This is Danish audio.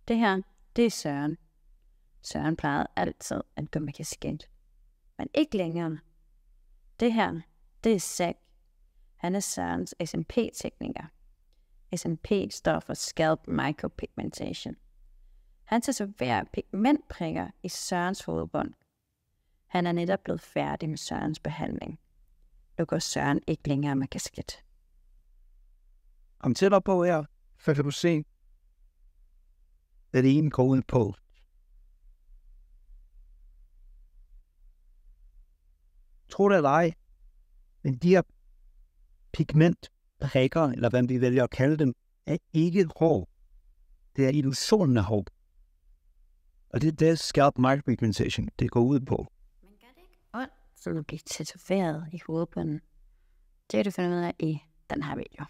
Det her, det er Søren. Søren plejede altid at gå med kasket. Men ikke længere. Det her, det er Zack. Han er Sørens SMP-tekniker. SMP står for Scalp Micropigmentation. Han tatoverer pigmentprikker i Sørens hovedbånd. Han er netop blevet færdig med Sørens behandling. Nu går Søren ikke længere med kasket. Kom tættere på her, så kan du se, hvad det ene går ud på. Tro det eller ej, men de her pigmentprikker, eller hvad vi vælger at kalde dem, er ikke hår. Det er illusionen af hår. Og det er det scalp micropigmentation, det går ud på. Men gør det ikke ondt, så du bliver tatoveret i hovedbunden? Det kan du finde ud af i den her video.